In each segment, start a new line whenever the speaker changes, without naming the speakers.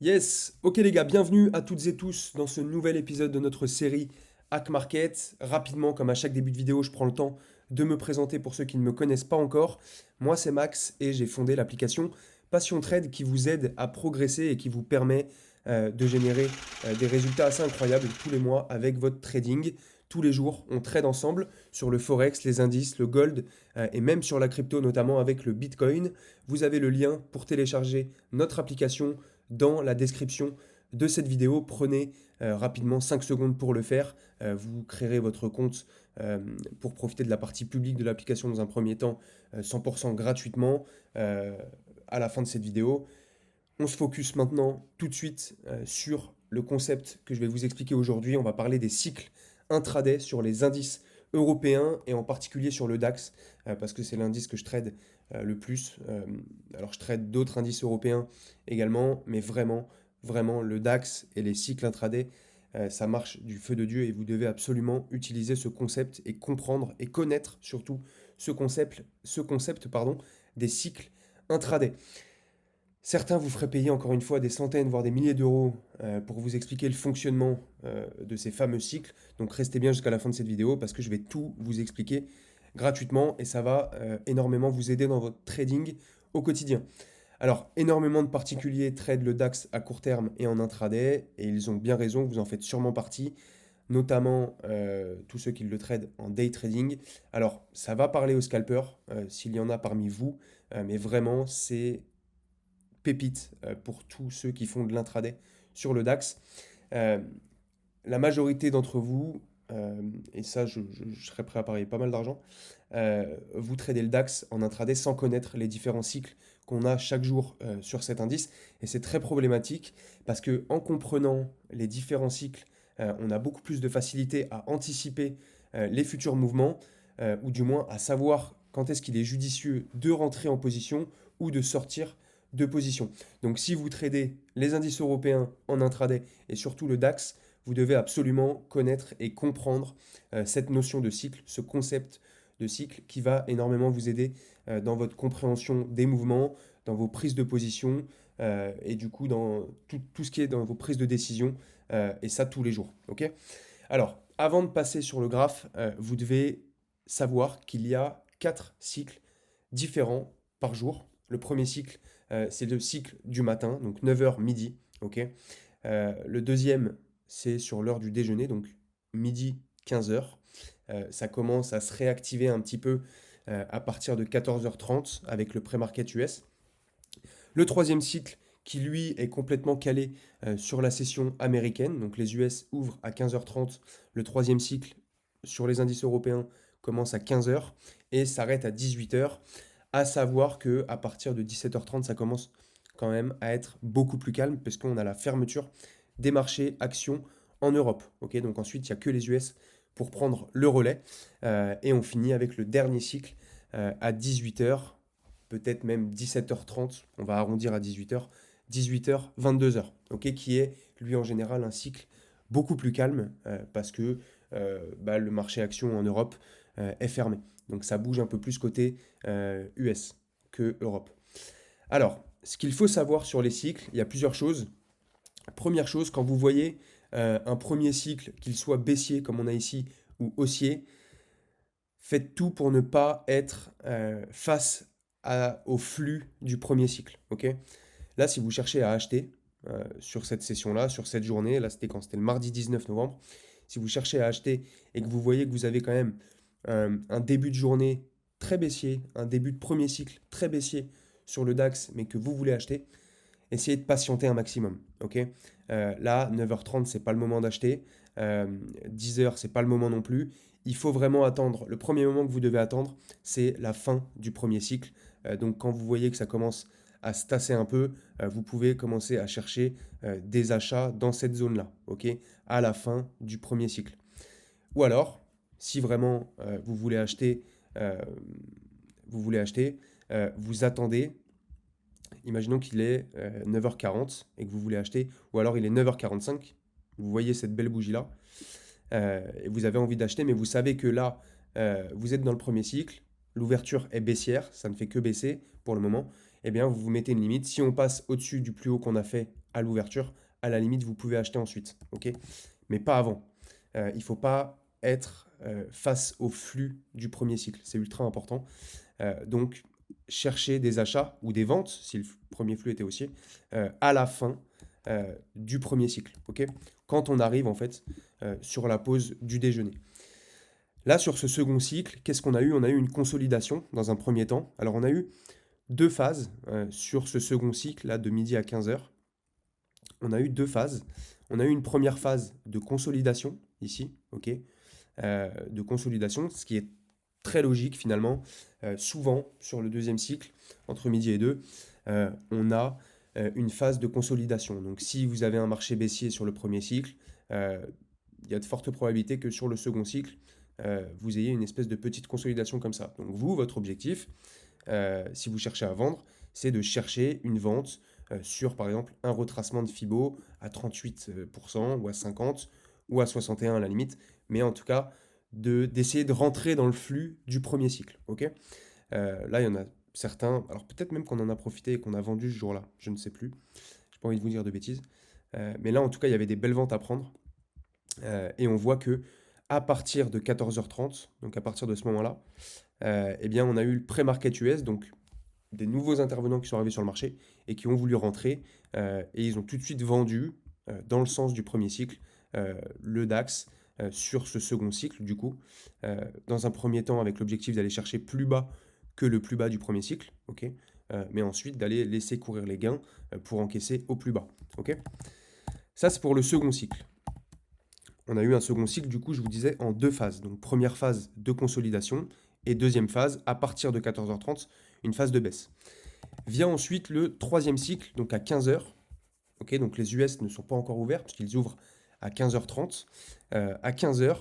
Yes, ok les gars, bienvenue à toutes et tous dans ce nouvel épisode de notre série Hack Market. Rapidement, comme à chaque début de vidéo, je prends le temps de me présenter pour ceux qui ne me connaissent pas encore. Moi c'est Max et j'ai fondé l'application Passion Trade qui vous aide à progresser et qui vous permet de générer des résultats assez incroyables tous les mois avec votre trading. Tous les jours, on trade ensemble sur le Forex, les indices, le gold et même sur la crypto, notamment avec le Bitcoin. Vous avez le lien pour télécharger notre application dans la description de cette vidéo. Prenez rapidement 5 secondes pour le faire. Vous créerez votre compte pour profiter de la partie publique de l'application dans un premier temps 100% gratuitement à la fin de cette vidéo. On se focus maintenant tout de suite sur le concept que je vais vous expliquer aujourd'hui. On va parler des cycles intraday sur les indices européens et en particulier sur le DAX parce que c'est l'indice que je trade le plus. Alors je trade d'autres indices européens également, mais vraiment le DAX et les cycles intraday, ça marche du feu de Dieu et vous devez absolument utiliser ce concept et comprendre et connaître surtout ce concept des cycles intraday. Certains vous feraient payer encore une fois des centaines, voire des milliers d'euros pour vous expliquer le fonctionnement de ces fameux cycles. Donc restez bien jusqu'à la fin de cette vidéo parce que je vais tout vous expliquer gratuitement et ça va énormément vous aider dans votre trading au quotidien. Alors, énormément de particuliers tradent le DAX à court terme et en intraday et ils ont bien raison, vous en faites sûrement partie, notamment tous ceux qui le tradent en day trading. Alors, ça va parler aux scalpers s'il y en a parmi vous, mais vraiment, c'est pépite pour tous ceux qui font de l'intraday sur le DAX. Euh, la majorité d'entre vous, et ça je serais prêt à parier pas mal d'argent, vous tradez le DAX en intraday sans connaître les différents cycles qu'on a chaque jour sur cet indice. Et c'est très problématique parce que en comprenant les différents cycles, on a beaucoup plus de facilité à anticiper les futurs mouvements, ou du moins à savoir quand est-ce qu'il est judicieux de rentrer en position ou de sortir de position. Donc si vous tradez les indices européens en intraday et surtout le DAX, vous devez absolument connaître et comprendre cette notion de cycle, ce concept de cycle qui va énormément vous aider dans votre compréhension des mouvements, dans vos prises de position et du coup dans tout ce qui est dans vos prises de décision et ça tous les jours. Ok. Alors, avant de passer sur le graphe, vous devez savoir qu'il y a 4 cycles différents par jour. Le premier cycle, c'est le cycle du matin, donc 9h midi. Ok. Le deuxième, c'est sur l'heure du déjeuner, donc midi 15h. Ça commence à se réactiver un petit peu à partir de 14h30 avec le pré-market US. Le troisième cycle qui lui est complètement calé sur la session américaine, donc les US ouvrent à 15h30, le troisième cycle sur les indices européens commence à 15h et s'arrête à 18h, à savoir que à partir de 17h30 ça commence quand même à être beaucoup plus calme parce qu'on a la fermeture des marchés actions en Europe. Ok, donc ensuite, il n'y a que les US pour prendre le relais. Et on finit avec le dernier cycle à 18h, peut-être même 17h30, on va arrondir à 18h, 18h, 22h, ok, qui est lui en général un cycle beaucoup plus calme parce que le marché action en Europe est fermé. Donc ça bouge un peu plus côté US que Europe. Alors, ce qu'il faut savoir sur les cycles, il y a plusieurs choses. Première chose, quand vous voyez un premier cycle, qu'il soit baissier comme on a ici ou haussier, faites tout pour ne pas être face au flux du premier cycle. Ok. Là, si vous cherchez à acheter sur cette session-là, sur cette journée, là c'était quand? C'était le mardi 19 novembre. Si vous cherchez à acheter et que vous voyez que vous avez quand même un début de journée très baissier, un début de premier cycle très baissier sur le DAX, mais que vous voulez acheter, essayez de patienter un maximum. Ok. Là, 9h30, c'est pas le moment d'acheter. 10h, c'est pas le moment non plus. Il faut vraiment attendre. Le premier moment que vous devez attendre, c'est la fin du premier cycle. Donc, quand vous voyez que ça commence à se tasser un peu, vous pouvez commencer à chercher des achats dans cette zone-là, ok, à la fin du premier cycle. Ou alors, si vraiment euh, vous voulez acheter, vous attendez. Imaginons qu'il est 9h40 et que vous voulez acheter, ou alors il est 9h45, vous voyez cette belle bougie-là, et vous avez envie d'acheter, mais vous savez que là, vous êtes dans le premier cycle, l'ouverture est baissière, ça ne fait que baisser pour le moment, eh bien, vous vous mettez une limite. Si on passe au-dessus du plus haut qu'on a fait à l'ouverture, à la limite, vous pouvez acheter ensuite. Ok? Mais pas avant. Il ne faut pas être face au flux du premier cycle. C'est ultra important. Donc, chercher des achats ou des ventes, si le premier flux était haussier, à la fin du premier cycle. Ok? Quand on arrive en fait sur la pause du déjeuner. Là, sur ce second cycle, qu'est-ce qu'on a eu? On a eu une consolidation dans un premier temps. Alors, on a eu deux phases sur ce second cycle, là, de midi à 15 heures. On a eu deux phases. On a eu une première phase de consolidation, ici, ok, de consolidation, ce qui est très logique finalement. Souvent, sur le deuxième cycle, entre midi et 2, on a une phase de consolidation. Donc, si vous avez un marché baissier sur le premier cycle, il y a de fortes probabilités que sur le second cycle, vous ayez une espèce de petite consolidation comme ça. Donc, vous, votre objectif, si vous cherchez à vendre, c'est de chercher une vente sur, par exemple, un retracement de Fibo à 38% ou à 50% ou à 61% à la limite, mais en tout cas, d'essayer de rentrer dans le flux du premier cycle. Ok. Là, il y en a certains, alors peut-être même qu'on en a profité et qu'on a vendu ce jour-là, je ne sais plus, j'ai pas envie de vous dire de bêtises, mais là, en tout cas, il y avait des belles ventes à prendre, et on voit que à partir de 14h30, donc à partir de ce moment-là, eh bien, on a eu le pré-market US, donc des nouveaux intervenants qui sont arrivés sur le marché et qui ont voulu rentrer, et ils ont tout de suite vendu dans le sens du premier cycle le DAX sur ce second cycle du coup, dans un premier temps avec l'objectif d'aller chercher plus bas que le plus bas du premier cycle, ok, mais ensuite d'aller laisser courir les gains pour encaisser au plus bas, ok. Ça c'est pour le second cycle. On a eu un second cycle, du coup, je vous disais, en deux phases. Donc, première phase de consolidation et deuxième phase, à partir de 14h30, une phase de baisse. Vient ensuite le troisième cycle, donc à 15h. Ok, donc les US ne sont pas encore ouverts, puisqu'ils ouvrent à 15h30. À 15h,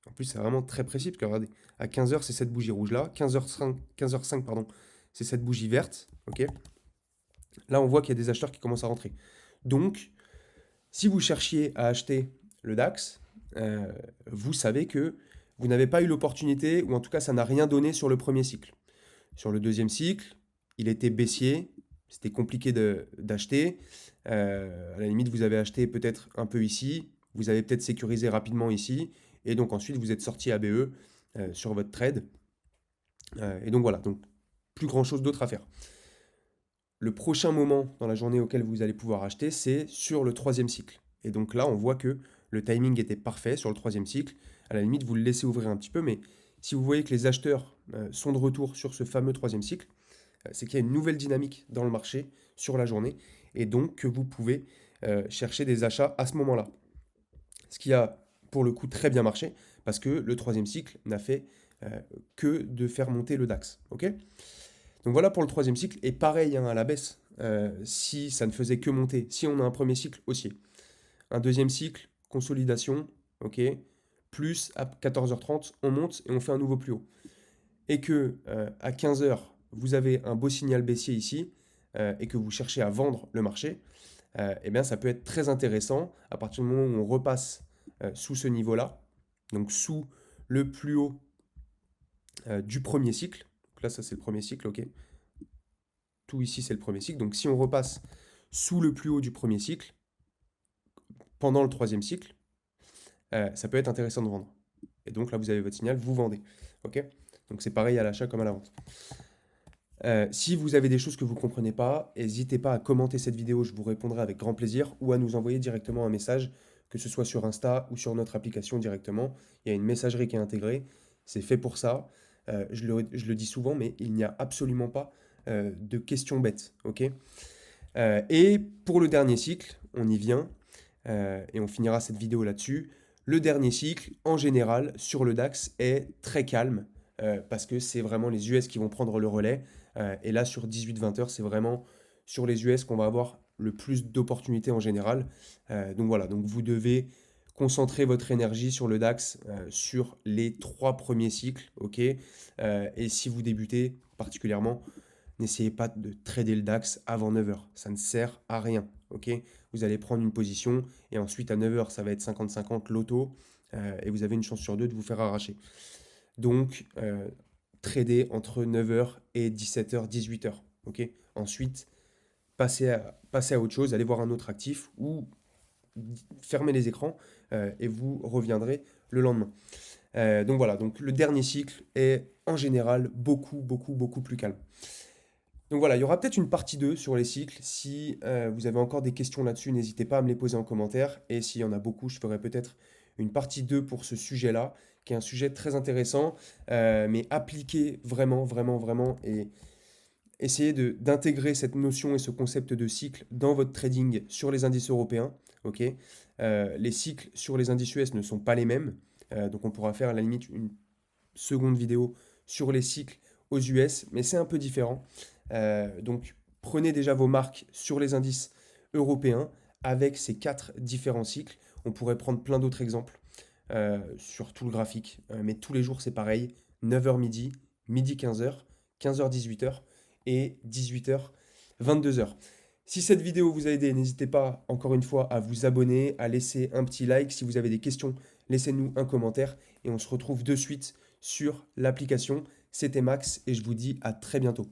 en plus, c'est vraiment très précis, parce que regardez, à 15h, c'est cette bougie rouge-là. 15h05, pardon, c'est cette bougie verte. Ok. Là, on voit qu'il y a des acheteurs qui commencent à rentrer. Donc, si vous cherchiez à acheter le DAX, vous savez que vous n'avez pas eu l'opportunité, ou en tout cas ça n'a rien donné sur le premier cycle. Sur le deuxième cycle, il était baissier, c'était compliqué d'acheter. À la limite, vous avez acheté peut-être un peu ici, vous avez peut-être sécurisé rapidement ici, et donc ensuite vous êtes sorti ABE sur votre trade. Et donc voilà, donc plus grand-chose d'autre à faire. Le prochain moment dans la journée auquel vous allez pouvoir acheter, c'est sur le troisième cycle. Et donc là, on voit que le timing était parfait sur le troisième cycle. À la limite, vous le laissez ouvrir un petit peu, mais si vous voyez que les acheteurs sont de retour sur ce fameux troisième cycle, c'est qu'il y a une nouvelle dynamique dans le marché sur la journée, et donc que vous pouvez chercher des achats à ce moment-là. Ce qui a pour le coup très bien marché, parce que le troisième cycle n'a fait que de faire monter le DAX. Ok. Donc voilà pour le troisième cycle, et pareil hein, à la baisse, si ça ne faisait que monter, si on a un premier cycle haussier, un deuxième cycle, consolidation, ok, plus à 14h30, on monte et on fait un nouveau plus haut. Et que à 15h, vous avez un beau signal baissier ici, et que vous cherchez à vendre le marché, eh bien ça peut être très intéressant à partir du moment où on repasse sous ce niveau-là, donc sous le plus haut du premier cycle. Donc là, ça c'est le premier cycle, ok. Tout ici, c'est le premier cycle. Donc si on repasse sous le plus haut du premier cycle, pendant le troisième cycle, ça peut être intéressant de vendre. Et donc là, vous avez votre signal, vous vendez. Ok. Donc c'est pareil à l'achat comme à la vente. Si vous avez des choses que vous ne comprenez pas, n'hésitez pas à commenter cette vidéo, je vous répondrai avec grand plaisir, ou à nous envoyer directement un message, que ce soit sur Insta ou sur notre application directement. Il y a une messagerie qui est intégrée, c'est fait pour ça. Je le dis souvent, mais il n'y a absolument pas de questions bêtes. Ok. Et pour le dernier cycle, on y vient, et on finira cette vidéo là-dessus. Le dernier cycle, en général, sur le DAX, est très calme, parce que c'est vraiment les US qui vont prendre le relais. Et là, sur 18-20 heures, c'est vraiment sur les US qu'on va avoir le plus d'opportunités en général. Donc voilà, donc vous devez concentrer votre énergie sur le DAX, sur les 3 premiers cycles, ok. Et si vous débutez particulièrement, n'essayez pas de trader le DAX avant 9 heures, ça ne sert à rien, ok. Vous allez prendre une position, et ensuite à 9 heures, ça va être 50-50 loto, et vous avez une chance sur deux de vous faire arracher. Donc, trader entre 9 heures et 17 heures, 18 heures. ok? Ensuite, passez à autre chose, allez voir un autre actif ou fermez les écrans et vous reviendrez le lendemain. Donc voilà, donc le dernier cycle est en général beaucoup plus calme. Donc voilà, il y aura peut-être une partie 2 sur les cycles. Si vous avez encore des questions là-dessus, n'hésitez pas à me les poser en commentaire. Et s'il y en a beaucoup, je ferai peut-être une partie 2 pour ce sujet-là, qui est un sujet très intéressant, mais appliqué vraiment, et essayez d'intégrer cette notion et ce concept de cycle dans votre trading sur les indices européens. Ok. Les cycles sur les indices US ne sont pas les mêmes. Donc on pourra faire à la limite une seconde vidéo sur les cycles aux US, mais c'est un peu différent. Donc prenez déjà vos marques sur les indices européens avec ces 4 différents cycles. On pourrait prendre plein d'autres exemples sur tout le graphique, mais tous les jours c'est pareil, 9h midi, midi 15h, 15h 18h et 18h 22h. Si cette vidéo vous a aidé, n'hésitez pas encore une fois à vous abonner, à laisser un petit like. Si vous avez des questions, laissez-nous un commentaire et on se retrouve de suite sur l'application. C'était Max et je vous dis à très bientôt.